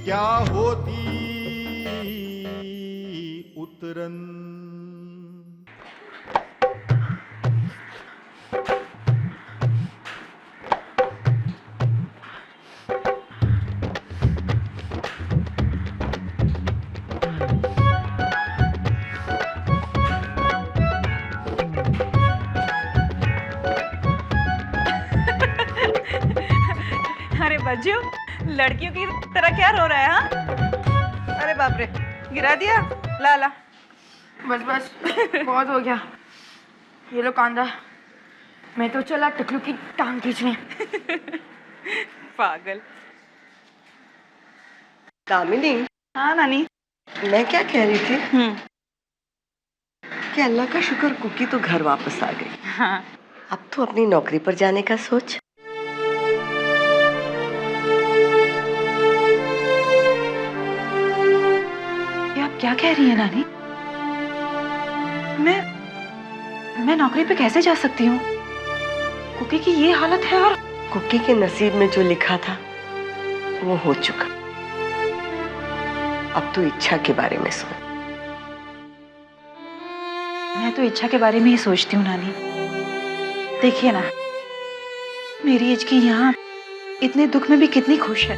क्या होती उतरन। अरे बच्चू, लड़कियों की तरह क्या रो रहा है? हाँ, अरे बाप रे, गिरा दिया। ला ला, बस बस बहुत हो गया। ये लो कांदा। मैं तो चला टकलू की टांग खींचने। पागल। दामिनी, हाँ नानी। मैं क्या कह रही थी हम्म। कि अल्लाह का शुक्र कुकी तो घर वापस आ गई। हाँ। अब तो अपनी नौकरी पर जाने का सोच। ये आप क्या कह रही हैं नानी? मैं नौकरी पे कैसे जा सकती हूँ? कुकी की ये हालत है और कुकी के नसीब में जो लिखा था वो हो चुका। अब तो इच्छा के बारे में सोच। मैं तो इच्छा के बारे में ही सोचती हूँ नानी। देखिए ना, मेरी एज की यहाँ इतने दुख में भी कितनी खुश है,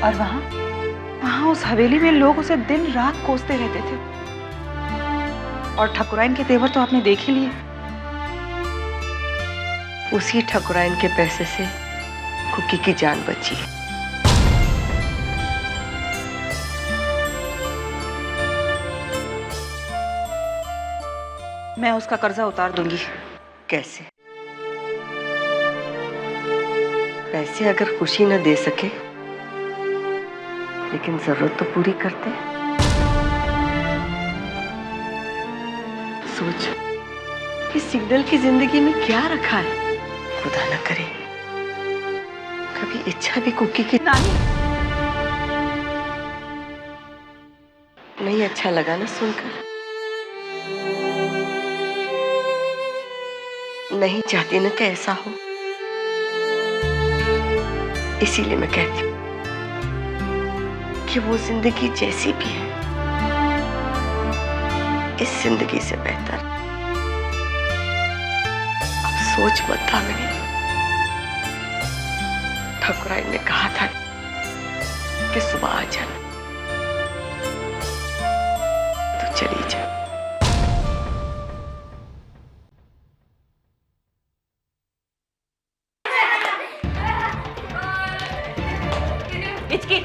और वहाँ उस हवेली में लोग उसे दिन रात कोसते रहते थे। और ठकुराइन के तेवर तो आपने देख ही लिए। उसी ठकुराइन के पैसे से कुकी की जान बची है। मैं उसका कर्जा उतार दूंगी। कैसे? पैसे अगर खुशी न दे सके, लेकिन जरूरत तो पूरी करते हैं। सोच, इस सिग्नल की जिंदगी में क्या रखा है। खुदा न करे कभी इच्छा भी कुकी की नानी, नहीं अच्छा लगा ना सुनकर। नहीं चाहती ना कि ऐसा हो, इसीलिए मैं कहती हूँ कि वो जिंदगी जैसी भी है, इस जिंदगी से बेहतर। अब सोच मत दामिनी, ठकुराइन ने कहा था कि सुबह आ जाना, तो चली जा। इचकी,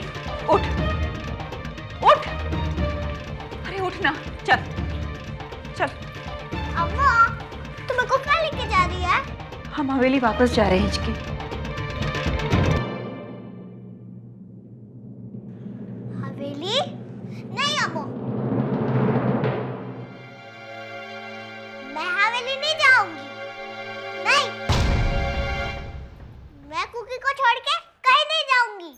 उठ उठ, अरे उठ ना, चल चल। अम्मा, तुम मेरे को क्या लेके जा रही है? हम हवेली वापस जा रहे हैं इचकी। हवेली? नहीं अम्मू, मैं हवेली नहीं जाऊंगी। नहीं, मैं कुकी को छोड़ के कहीं नहीं जाऊंगी।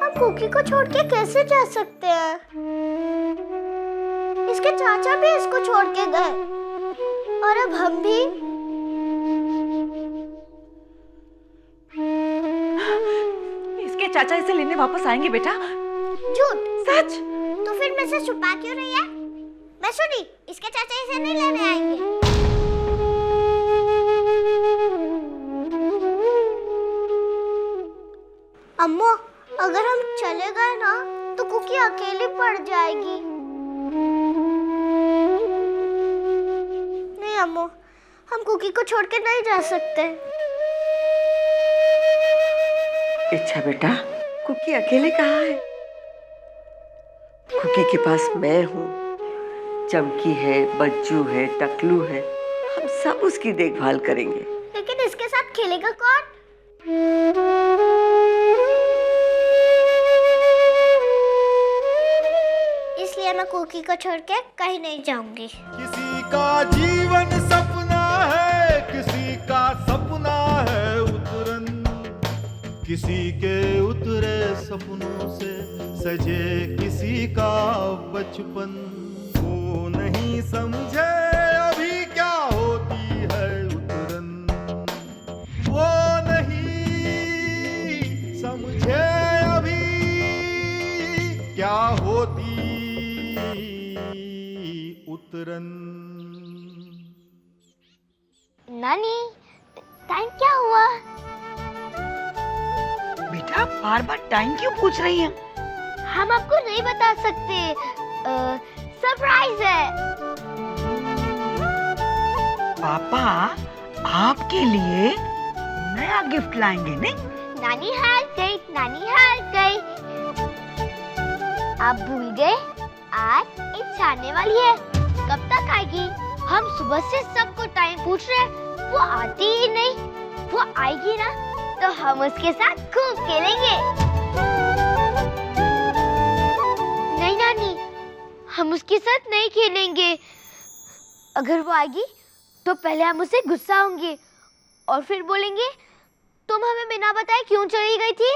हम कुकी को छोड़ के कैसे जा सकते हैं? इसके चाचा भी इसको छोड़ के गए, और अब हम भी। इसके चाचा इसे लेने वापस आएंगे बेटा। झूठ। सच। तो फिर मैं से छुपा क्यों रही है? मैं सुनी, इसके चाचा इसे नहीं लेने आएंगे। अम्मू, अगर हम चले गए ना तो कुकी अकेली पड़ जाएगी। नहीं अम्मू, हम कुकी को छोड़ के नहीं जा सकते। इच्छा बेटा, कुकी अकेले कहाँ है? कुकी के पास मैं हूँ, चमकी है, बज्जू है, टकलू है, हम सब उसकी देखभाल करेंगे। लेकिन इसके साथ खेलेगा कौन? इसलिए मैं कुकी को छोड़ के कहीं नहीं जाऊंगी। किसी का जीवन सपना है, किसी का सपना है उतरन। किसी के उतरे सपनों से सजे किसी का बचपन। ओ नहीं समझे अभी क्या होती है उतरन, वो नहीं समझे अभी क्या होती उतरन। नानी, टाइम क्या हुआ? बेटा बार बार टाइम क्यों पूछ रही है? हम आपको नहीं बता सकते, सरप्राइज है। पापा आपके लिए नया गिफ्ट लाएंगे नहीं? नानी हार गई, नानी हार गई। आप भूल गए, आज एक आने वाली है। कब तक आएगी? हम सुबह से सबको टाइम पूछ रहे हैं, वो आती ही नहीं। वो आएगी ना तो हम उसके साथ खूब खेलेंगे। नहीं नानी, हम उसके साथ नहीं खेलेंगे। अगर वो आएगी तो पहले हम उसे गुस्सा होंगे और फिर बोलेंगे तुम हमें बिना बताए क्यों चली गई थी।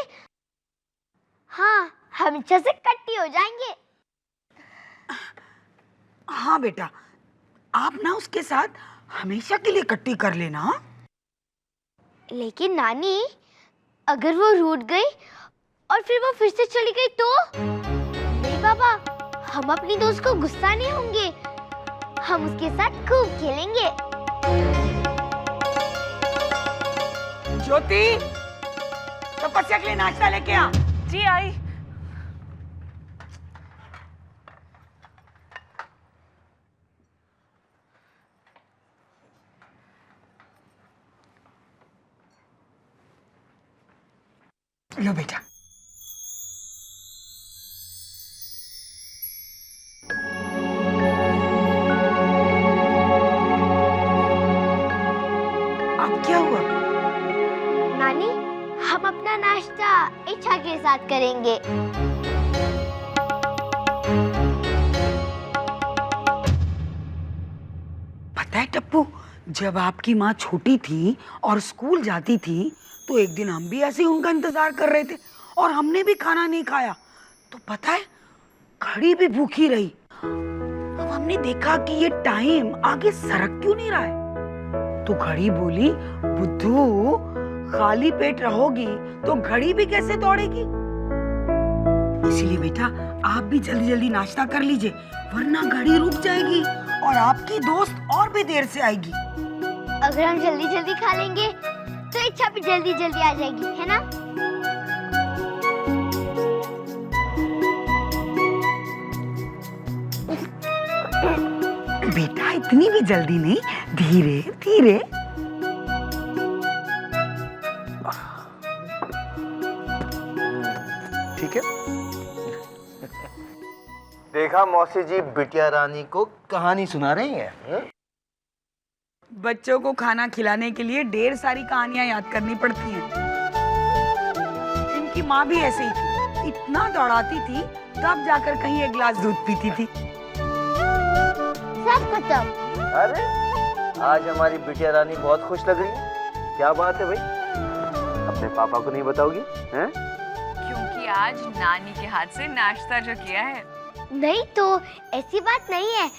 हाँ, हम इच्छा से कट्टी हो जाएंगे। हाँ बेटा, आप ना उसके साथ हमेशा के लिए कट्टी कर लेना। हाँ? लेकिन नानी, अगर वो रूठ गई और फिर वो फिर से चली गई तो? नहीं बाबा, हम अपनी दोस्त को गुस्सा नहीं होंगे। हम उसके साथ खूब खेलेंगे। ज्योति, तपस्या के लिए नाश्ता लेके आ। जी आई। लो बेटा। अब क्या हुआ? नानी, हम अपना नाश्ता इच्छा के साथ करेंगे। पता है टप्पू, जब आपकी माँ छोटी थी और स्कूल जाती थी तो एक दिन हम भी ऐसे ही उनका इंतजार कर रहे थे और हमने भी खाना नहीं खाया। तो पता है, घड़ी भी भूखी रही। अब हमने देखा कि ये टाइम आगे सरक क्यों नहीं रहा है। तो घड़ी बोली, बुद्धू खाली पेट रहोगी तो घड़ी भी कैसे दौड़ेगी। इसीलिए बेटा आप भी जल्दी जल्दी नाश्ता कर लीजिए, वरना घड़ी रुक जाएगी और आपकी दोस्त और भी देर से आएगी। अगर हम जल्दी जल्दी खा लेंगे तो इच्छा भी जल्दी जल्दी आ जाएगी, है ना? बेटा इतनी भी जल्दी नहीं, धीरे धीरे। ठीक है। देखा मौसी जी बिटिया रानी को कहानी सुना रही हैं। बच्चों को खाना खिलाने के लिए ढेर सारी कहानियां याद करनी पड़ती हैं। इनकी माँ भी ऐसे ही थी, इतना दौड़ाती थी तब जाकर कहीं एक गिलास दूध पीती थी। सब खत्म। अरे आज हमारी बिटिया रानी बहुत खुश लग रही है। क्या बात है भाई, अपने पापा को नहीं बताओगी? हैं? क्योंकि आज नानी के हाथ से नाश्ता जो किया है। नहीं तो ऐसी बात नहीं है।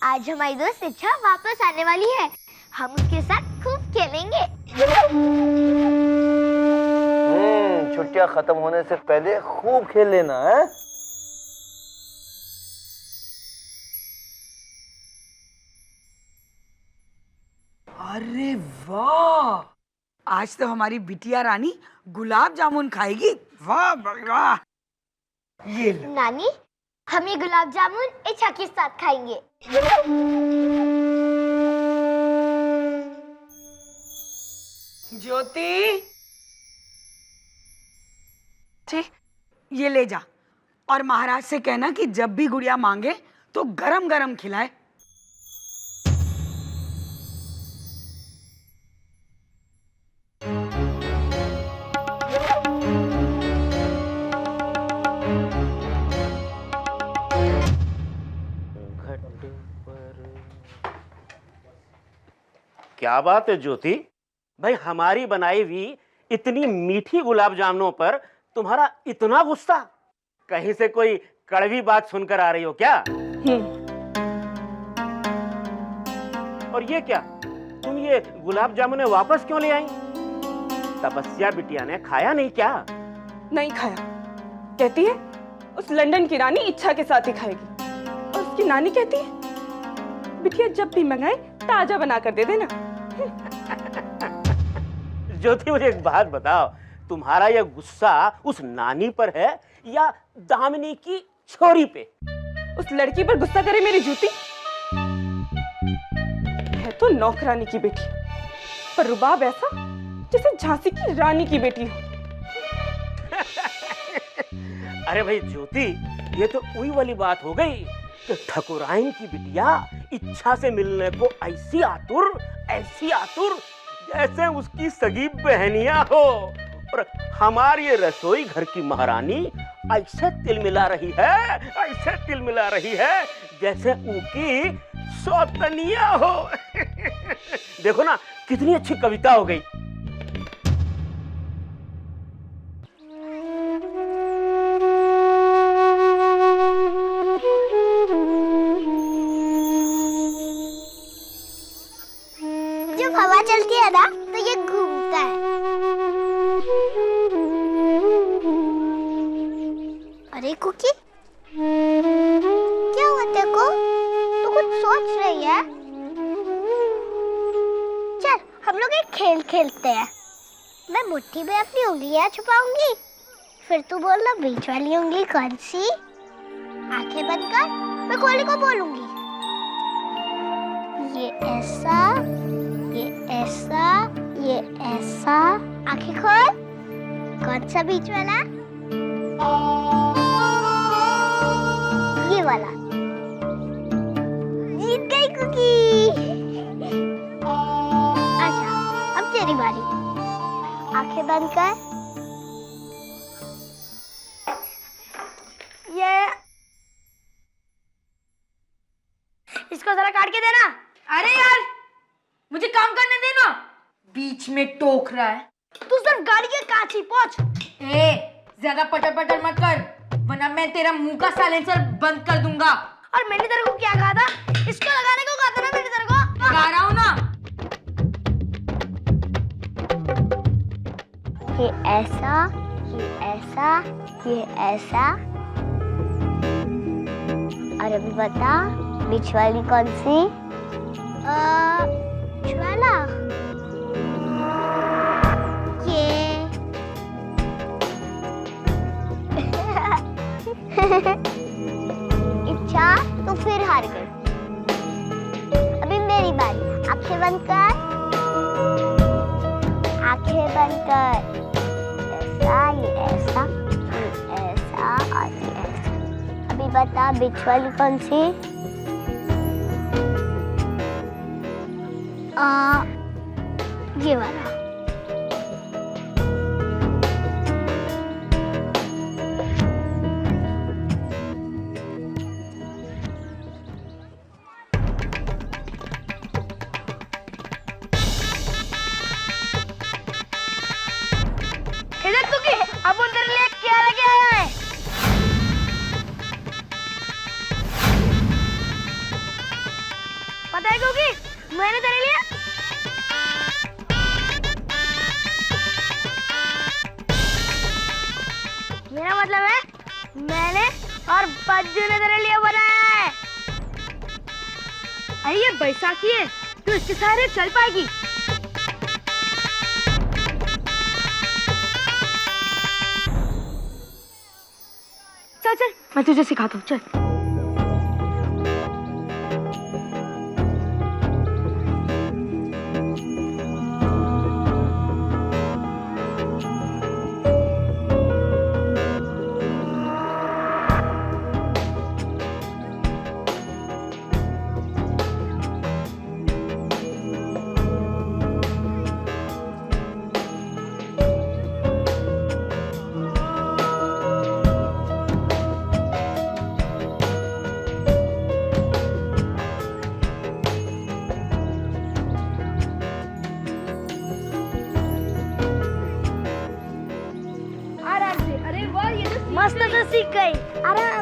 आज हमारी दोस्त इच्छा वापस आने वाली है। हम उसके साथ खूब खेलेंगे। छुट्टियां खत्म होने से पहले खूब खेल लेना है। अरे वाह, आज तो हमारी बिटिया रानी गुलाब जामुन खाएगी। वाह वाह। ये लो। नानी, हम ये गुलाब जामुन इच्छा के साथ खाएंगे। ज्योति जी, ये ले जा और महाराज से कहना कि जब भी गुड़िया मांगे तो गरम गरम खिलाए। क्या बात है ज्योति भाई, हमारी बनाई हुई इतनी मीठी गुलाब जामुनों पर तुम्हारा इतना गुस्सा? कहीं से कोई कड़वी बात सुनकर आ रही हो क्या? और ये क्या, तुम ये गुलाब जामुन वापस क्यों ले आई? तपस्या बिटिया ने खाया नहीं क्या? नहीं खाया, कहती है उस लंदन की रानी इच्छा के साथ ही खाएगी। और उसकी नानी कहती है बिटिया जब भी मंगाए ताजा बना कर दे देना। ज्योति मुझे एक बात बताओ, तुम्हारा यह गुस्सा उस नानी पर है या दामिनी की छोरी पे? उस लड़की पर गुस्सा करे मेरी जूती? है तो नौकरानी की बेटी, पर रुबाब ऐसा जैसे झांसी की रानी की बेटी हो। अरे भाई ज्योति, ये तो वही वाली बात हो गई कि ठकुराइन की बिटिया इच्छा से मिलने को ऐसी आतुर जैसे उसकी सगी बहनियां हो, और हमारी ये रसोई घर की महारानी ऐसे तिलमिला रही है जैसे उनकी सौतनिया हो। देखो ना कितनी अच्छी कविता हो गई। जब हवा चलती है ना तो ये घूमता है। अरे कुकी, क्या हुआ तेरे को? तू कुछ सोच रही है? चल हम लोग एक खेल खेलते हैं। मैं मुट्ठी में अपनी उंगलियां छुपाऊंगी, फिर तू बोलना बीच वाली उंगली कौन सी। आंखें बंद कर, मैं कोहली को बोलूंगी ये ऐसा, ये ऐसा, ये ऐसा। आंखें खोल, कौन सा बीच वाला? ये वाला। जीत गई कुकी। अच्छा अब तेरी बारी। आंखें बंद कर। ये इसको जरा काट के देना। अरे यार, मुझे काम करने देना। बीच में टोक रहा है। तू सिर्फ गाड़ी के कांच ही पोंछ। ज्यादा पटर पटर मत कर, वरना मैं तेरा मुंह का साइलेंसर बंद कर दूंगा। और मैंने तेरे को क्या कहा था? इसको लगाने को कहा था ना मैंने तेरे को। लगा रहा हूँ ना। ये ऐसा, ये ऐसा, ये ऐसा। और अभी बता बीच वाली कौन सी? ज्वाला। ये इच्छा तू फिर हार गई। अभी मेरी बारी। आंखें बंद कर, आंखें बंद कर। ऐसा, ये ऐसा, ये ऐसा और ये ऐसा। अभी बता बीच वाली कौन सी? ये वाला। इधर कुकी, अब उन तेरे लिए क्या लेके आया है? पता है कुकी, मैंने तेरे लिए मेरा मतलब है मैंने और बज्जू ने तेरे लिए बनाया है। अरे ये बैसाखी है, तू इसके सहारे चल पाएगी। चल चल, मैं तुझे सिखाता हूँ, चल। मस्त से सीख गई। आराम